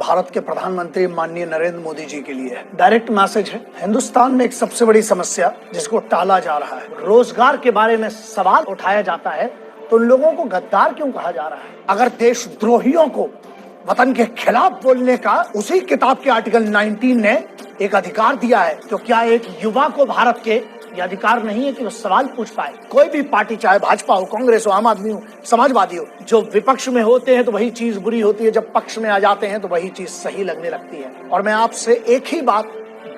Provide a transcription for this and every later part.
भारत के प्रधानमंत्री माननीय नरेंद्र मोदी जी के लिए है। डायरेक्ट मैसेज है। हिंदुस्तान में एक सबसे बड़ी समस्या जिसको टाला जा रहा है, रोजगार के बारे में सवाल उठाया जाता है तो उन लोगों को गद्दार क्यों कहा जा रहा है? अगर देशद्रोहियों को वतन के खिलाफ बोलने का उसी किताब के आर्टिकल 19 ने एक अधिकार दिया है, तो क्या एक युवा को भारत के ये अधिकार नहीं है कि वो सवाल पूछ पाए? कोई भी पार्टी, चाहे भाजपा हो, कांग्रेस हो, आम आदमी हो, समाजवादी हो, जो विपक्ष में होते हैं तो वही चीज बुरी होती है, जब पक्ष में आ जाते हैं तो वही चीज सही लगने लगती है। और मैं आपसे एक ही बात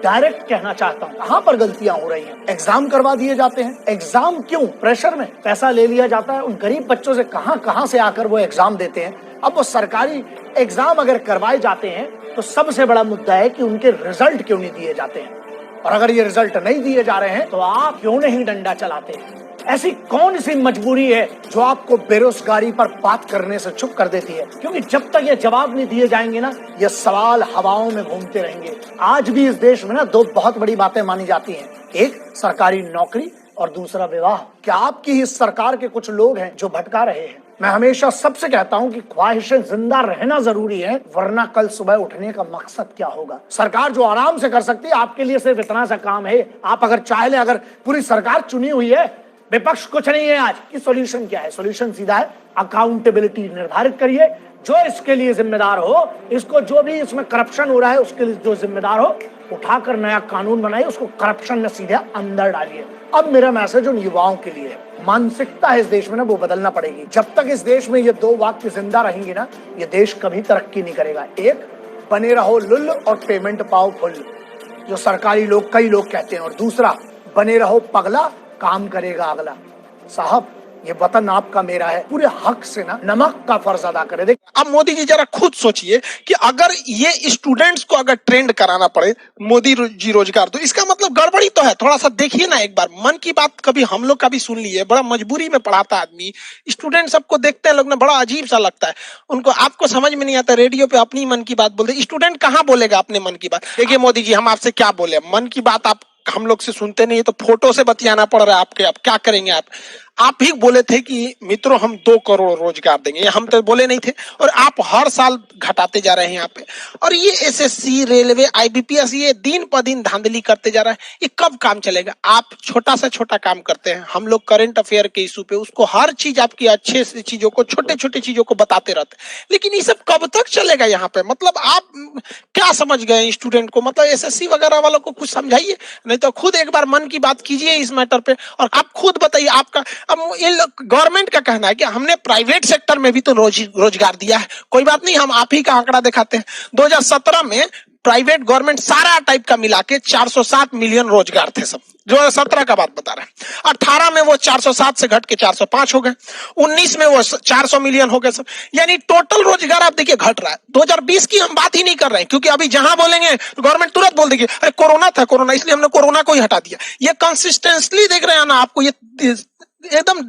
डायरेक्ट कहना चाहता हूँ, कहाँ पर गलतियां हो रही हैं? एग्जाम करवा दिए जाते हैं। एग्जाम क्यों? प्रेशर में पैसा ले लिया जाता है। उन गरीब बच्चों से कहाँ से आकर वो एग्जाम देते हैं। अब वो सरकारी एग्जाम अगर करवाए जाते हैं तो सबसे बड़ा मुद्दा है कि उनके रिजल्ट क्यों नहीं दिए जाते हैं, और अगर ये रिजल्ट नहीं दिए जा रहे हैं तो आप क्यों नहीं डंडा चलाते हैं? ऐसी कौन सी मजबूरी है जो आपको बेरोजगारी पर बात करने से चुप कर देती है? क्योंकि जब तक ये जवाब नहीं दिए जाएंगे ना, ये सवाल हवाओं में घूमते रहेंगे। आज भी इस देश में ना दो बहुत बड़ी बातें मानी जाती हैं, एक सरकारी नौकरी और दूसरा विवाह। क्या आपकी ही सरकार के कुछ लोग हैं जो भटका रहे हैं? मैं हमेशा सबसे कहता हूं कि ख्वाहिशें जिंदा रहना जरूरी है, वरना कल सुबह उठने का मकसद क्या होगा? सरकार जो आराम से कर सकती है, आपके लिए सिर्फ इतना सा काम है, आप अगर चाह लें, अगर पूरी सरकार चुनी हुई है, विपक्ष कुछ नहीं है आज की, सॉल्यूशन क्या है? सॉल्यूशन सीधा है, अकाउंटेबिलिटी निर्धारित करिए। जो इसके लिए जिम्मेदार हो, इसको जो भी इसमें करप्शन हो रहा है उसके लिए जो जिम्मेदार हो, उठाकर नया कानून बनाइए, उसको करप्शन में सीधे अंदर डालिए। अब मेरा मैसेज उन युवाओं के लिए है, मानसिकता है इस देश में ना, वो बदलना पड़ेगी। जब तक इस देश में ये दो वाक्य जिंदा रहेंगे ना, ये देश कभी तरक्की नहीं करेगा। एक, बने रहो लुल्ल और पेमेंट पाओ फुल, जो सरकारी लोग, कई लोग कहते हैं, और दूसरा, बने रहो पगला, काम करेगा अगला। साहब, ये वतन आपका मेरा है, पूरे हक से ना नमक का फर्ज अदा करे। देख, अब मोदी जी जरा खुद सोचिए कि अगर ये स्टूडेंट्स को अगर ट्रेंड कराना पड़े मोदी जी रोजगार, तो इसका मतलब गड़बड़ी तो है। थोड़ा सा देखिए ना एक बार, मन की बात कभी हम लोग का भी सुन लिए, बड़ा मजबूरी में पढ़ाता आदमी, स्टूडेंट सबको देखते हैं लोग ना, बड़ा अजीब सा लगता है उनको। आपको समझ में नहीं आता, रेडियो पे अपनी मन की बात बोलते, स्टूडेंट कहाँ बोलेगा अपने मन की बात? देखिए मोदी जी, हम आपसे क्या बोले, मन की बात आप हम लोग से सुनते नहीं, तो फोटो से बतियाना पड़ रहा है आपके। अब क्या करेंगे आप ही बोले थे कि मित्रों हम 2 करोड़ रोजगार देंगे, हम तो बोले नहीं थे, और आप हर साल घटाते जा रहे हैं यहाँ पे। और ये एसएससी, रेलवे, आईबीपीएस, ये दिन पर दिन धांधली करते जा रहा है। ये कब काम चलेगा? आप छोटा से छोटा काम करते हैं, हम लोग करंट अफेयर के इशू पे उसको हर चीज आपकी अच्छे से चीजों को, छोटे छोटे चीजों को बताते रहते हैं, लेकिन ये सब कब तक चलेगा यहाँ पे? मतलब आप क्या समझ गए स्टूडेंट को? मतलब एसएससी वगैरह वालों को कुछ समझाइए, नहीं तो खुद एक बार मन की बात कीजिए इस मैटर पे, और आप खुद बताइए आपका। अब गवर्नमेंट का कहना है कि हमने प्राइवेट सेक्टर में भी तो रोजगार दिया है। कोई बात नहीं, हम आप ही का आंकड़ा दिखाते हैं। 2017 में प्राइवेट गवर्नमेंट सारा टाइप का मिला के 407 मिलियन रोजगार थे सब। 2017 का बात बता रहे हैं। 18 में वो 407 से घट के 405 हो गए। 19 में वो 400 मिलियन हो गए सब। यानी टोटल रोजगार आप देखिए घट रहा है। 2020 की हम बात ही नहीं कर रहे हैं, क्योंकि अभी जहां बोलेंगे गवर्नमेंट तुरंत बोल देगी अरे कोरोना था, कोरोना, इसलिए हमने कोरोना को ही हटा दिया। ये कंसिस्टेंटली देख रहे हैं ना आपको, ये एकदम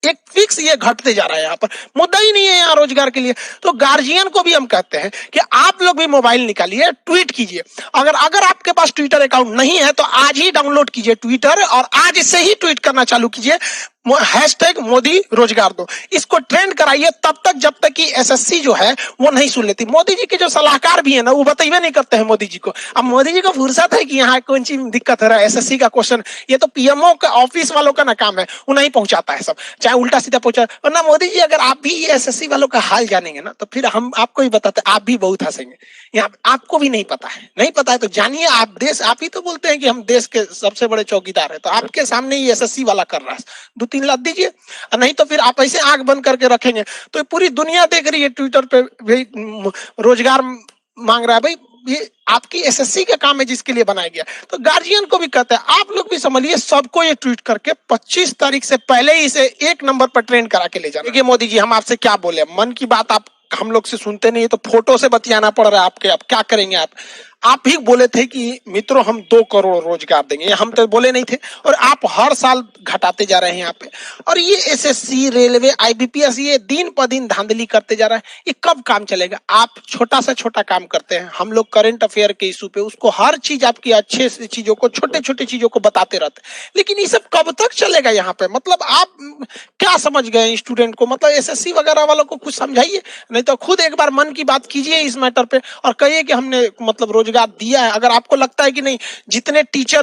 एक फिक्स ये घटते जा रहा है। यहाँ पर मुद्दा ही नहीं है यहाँ रोजगार के लिए। तो गार्जियन को भी हम कहते हैं कि आप लोग भी मोबाइल निकालिए, ट्वीट कीजिए। अगर आपके पास ट्विटर अकाउंट नहीं है तो आज ही डाउनलोड कीजिए ट्विटर, और आज से ही ट्वीट करना चालू कीजिए, हैशटैग मोदी रोजगार दो। इसको ट्रेंड कराइए तब तक जब तक कि एसएससी जो है वो नहीं सुन लेती। मोदी जी के जो सलाहकार भी है ना, वो बताइए नहीं करते हैं मोदी जी को। अब मोदी जी को फुर्सत है कि यहाँ कौन सी दिक्कत हो रहा है? एसएससी का क्वेश्चन, ये तो पीएमओ का ऑफिस वालों का ना काम है, वो नहीं पहुंचाता है सब, चाहे उल्टा सीधा पहुंचा। वरना मोदी जी, अगर आप भी एसएससी वालों का हाल जानेंगे ना, तो फिर हम आपको ही बताते, आप भी बहुत हंसेंगे। यहाँ आपको भी नहीं पता है तो जानिए। आप ही तो बोलते हैं कि हम देश के सबसे बड़े चौकीदार है, तो आपके सामने ही एसएससी वाला कर रहा है। 2-3 लाख दीजिए, नहीं तो फिर आप ऐसे आंख बंद करके रखेंगे तो पूरी दुनिया देख रही है ट्विटर पे भी रोजगार मांग रहा है। भाई ये आपकी एसएससी का काम है जिसके लिए बनाया गया। तो गार्जियन को भी कहते हैं आप लोग भी समझिए, सबको ये ट्वीट करके 25 तारीख से पहले ही इसे 1 नंबर पर ट्रेंड करा के ले जाना। देखिए मोदी जी, हम आपसे क्या बोले, मन की बात आप हम लोग से सुनते नहीं, तो फोटो से बतियाना पड़ रहा है आपके। अब क्या करेंगे आप ही बोले थे कि मित्रों हम 2 करोड़ रोजगार देंगे, हम तो बोले नहीं थे, और आप हर साल घटाते जा रहे हैं यहाँ पे। और ये एसएससी, रेलवे, आईबीपीएस ये दिन पर दिन धांधली करते जा रहा है, ये कब काम चलेगा? आप छोटा से छोटा काम करते हैं, हम लोग करंट अफेयर के इशू पे उसको हर चीज आपकी अच्छे से चीजों को, छोटे छोटे चीजों को बताते रहते हैं, लेकिन ये सब कब तक चलेगा यहाँ पे? मतलब आप क्या समझ गए स्टूडेंट को? मतलब एसएससी वगैरह वालों को कुछ समझाइए, नहीं तो खुद एक बार मन की बात कीजिए इस मैटर पे और कहिए कि हमने मतलब रोजगार दिया है। अगर आपको लगता है कि नहीं, जितने टीचर